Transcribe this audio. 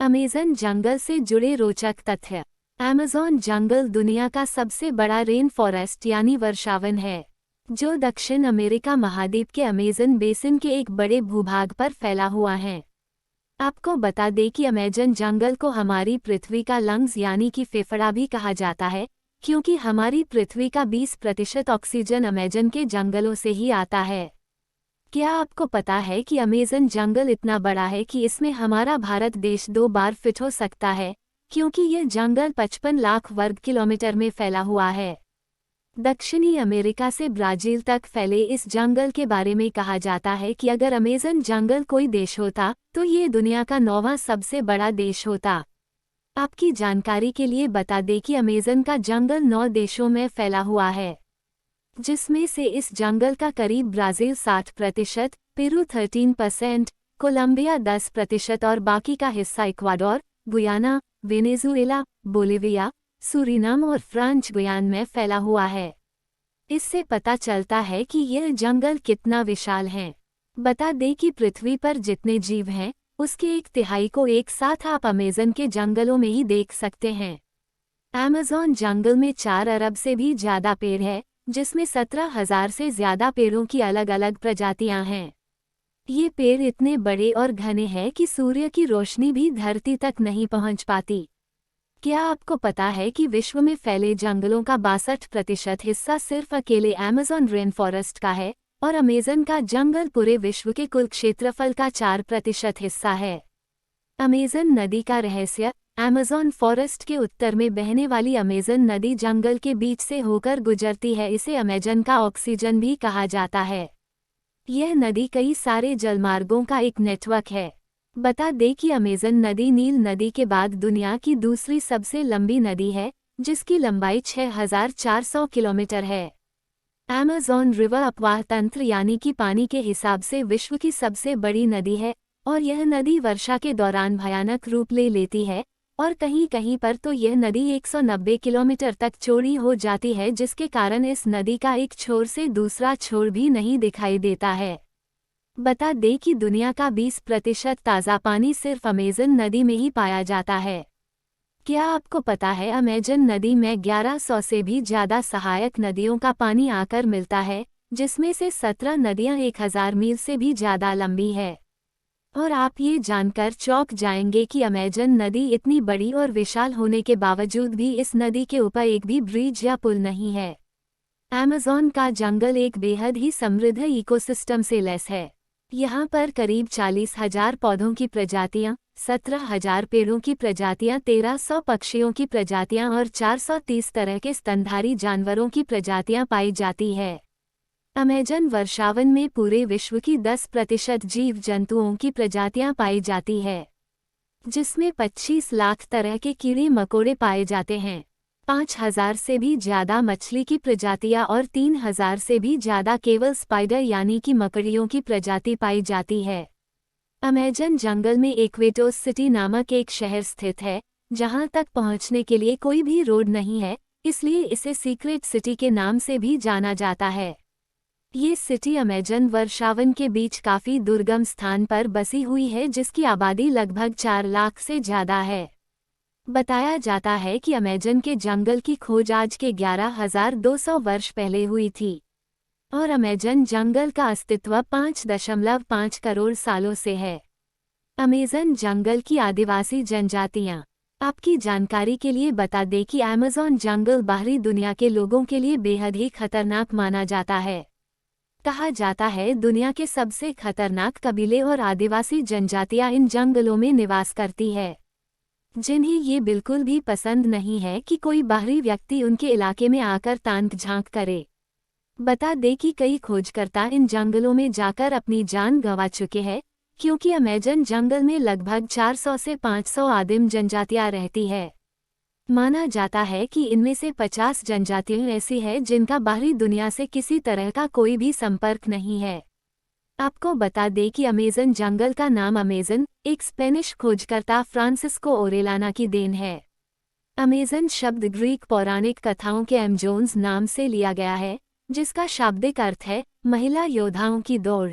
Amazon जंगल से जुड़े रोचक तथ्य। अमेज़न जंगल दुनिया का सबसे बड़ा रेन फॉरेस्ट यानी वर्षावन है, जो दक्षिण अमेरिका महाद्वीप के अमेज़न बेसिन के एक बड़े भूभाग पर फैला हुआ है। आपको बता दें कि अमेज़न जंगल को हमारी पृथ्वी का लंग्स यानी कि फेफड़ा भी कहा जाता है, क्योंकि हमारी पृथ्वी का 20% ऑक्सीजन अमेज़न के जंगलों से ही आता है। क्या आपको पता है कि अमेज़न जंगल इतना बड़ा है कि इसमें हमारा भारत देश 2 बार फिट हो सकता है, क्योंकि यह जंगल 55 लाख वर्ग किलोमीटर में फैला हुआ है। दक्षिणी अमेरिका से ब्राज़ील तक फैले इस जंगल के बारे में कहा जाता है कि अगर अमेज़न जंगल कोई देश होता, तो ये दुनिया का 9वां सबसे बड़ा देश होता। आपकी जानकारी के लिए बता दें कि अमेज़न का जंगल 9 देशों में फैला हुआ है, जिसमें से इस जंगल का करीब ब्राज़ील 60%, पेरू 13%, कोलंबिया 10% और बाकी का हिस्सा Ecuador, Guyana, Venezuela, Bolivia, Suriname और फ्रांच गुयान में फैला हुआ है। इससे पता चलता है कि यह जंगल कितना विशाल है। बता दें कि पृथ्वी पर जितने जीव हैं, उसके 1/3 को एक साथ आप अमेज़न के जंगलों में ही देख सकते हैं। अमेज़न जंगल में 4 अरब से भी ज़्यादा पेड़ है, जिसमें 17,000 से ज़्यादा पेड़ों की अलग अलग प्रजातियां हैं। ये पेड़ इतने बड़े और घने हैं कि सूर्य की रोशनी भी धरती तक नहीं पहुंच पाती। क्या आपको पता है कि विश्व में फैले जंगलों का 62% हिस्सा सिर्फ अकेले अमेज़न रेन फॉरेस्ट का है, और अमेज़न का जंगल पूरे विश्व के कुल क्षेत्रफल का 4% हिस्सा है। अमेज़न नदी का रहस्य। अमेज़न फॉरेस्ट के उत्तर में बहने वाली अमेज़न नदी जंगल के बीच से होकर गुजरती है। इसे अमेज़न का ऑक्सीजन भी कहा जाता है। यह नदी कई सारे जलमार्गों का एक नेटवर्क है। बता दें कि अमेज़न नदी नील नदी के बाद दुनिया की दूसरी सबसे लंबी नदी है, जिसकी लंबाई 6,400 किलोमीटर है। अमेज़न रिवर अपवाह तंत्र यानी कि पानी के हिसाब से विश्व की सबसे बड़ी नदी है, और यह नदी वर्षा के दौरान भयानक रूप ले लेती है, और कहीं कहीं पर तो यह नदी 190 किलोमीटर तक चौड़ी हो जाती है, जिसके कारण इस नदी का एक छोर से दूसरा छोर भी नहीं दिखाई देता है। बता दें कि दुनिया का 20% ताज़ा पानी सिर्फ अमेज़न नदी में ही पाया जाता है। क्या आपको पता है अमेज़न नदी में 1100 से भी ज़्यादा सहायक नदियों का पानी आकर मिलता है, जिसमें से 17 नदियां 1000 मील से भी ज़्यादा लंबी है। और आप ये जानकर चौंक जाएंगे कि अमेज़न नदी इतनी बड़ी और विशाल होने के बावजूद भी इस नदी के ऊपर एक भी ब्रिज या पुल नहीं है। अमेज़न का जंगल एक बेहद ही समृद्ध इकोसिस्टम से लैस है। यहाँ पर करीब 40,000 पौधों की प्रजातियाँ, 17,000 पेड़ों की प्रजातियाँ, 1300 पक्षियों की प्रजातियाँ और 430 तरह के स्तनधारी जानवरों की प्रजातियाँ पाई जाती है। अमेज़न वर्षावन में पूरे विश्व की 10% जीव जंतुओं की प्रजातियां पाई जाती है, जिसमें 25 लाख तरह के कीड़े मकोड़े पाए जाते हैं, 5,000 से भी ज़्यादा मछली की प्रजातियां और 3,000 से भी ज़्यादा केवल स्पाइडर यानी कि मकड़ियों की प्रजाति पाई जाती है। अमेज़न जंगल में इक्वेटोस सिटी नामक एक शहर स्थित है, जहां तक पहुंचने के लिए कोई भी रोड नहीं है, इसलिए इसे सीक्रेट सिटी के नाम से भी जाना जाता है। ये सिटी अमेज़न वर्षावन के बीच काफ़ी दुर्गम स्थान पर बसी हुई है, जिसकी आबादी लगभग 4 लाख से ज़्यादा है। बताया जाता है कि अमेज़न के जंगल की खोज आज के 11,200 वर्ष पहले हुई थी, और अमेज़न जंगल का अस्तित्व 5.5 करोड़ सालों से है। अमेज़न जंगल की आदिवासी जनजातियाँ। आपकी जानकारी के लिए बता दें कि अमेज़न जंगल बाहरी दुनिया के लोगों के लिए बेहद ही खतरनाक माना जाता है। कहा जाता है दुनिया के सबसे खतरनाक कबीले और आदिवासी जनजातियां इन जंगलों में निवास करती है, जिन्हें ये बिल्कुल भी पसंद नहीं है कि कोई बाहरी व्यक्ति उनके इलाके में आकर ताक झांक करे। बता दें कि कई खोजकर्ता इन जंगलों में जाकर अपनी जान गंवा चुके हैं, क्योंकि अमेज़न जंगल में लगभग 400 से 500 आदिम जनजातियां रहती है। माना जाता है कि इनमें से 50 जनजातियां ऐसी हैं जिनका बाहरी दुनिया से किसी तरह का कोई भी संपर्क नहीं है। आपको बता दें कि अमेज़न जंगल का नाम अमेज़न एक स्पेनिश खोजकर्ता फ्रांसिस्को ओरेलाना की देन है। अमेज़न शब्द ग्रीक पौराणिक कथाओं के एमजोन्स नाम से लिया गया है, जिसका शाब्दिक अर्थ है महिला योद्धाओं की दौड़।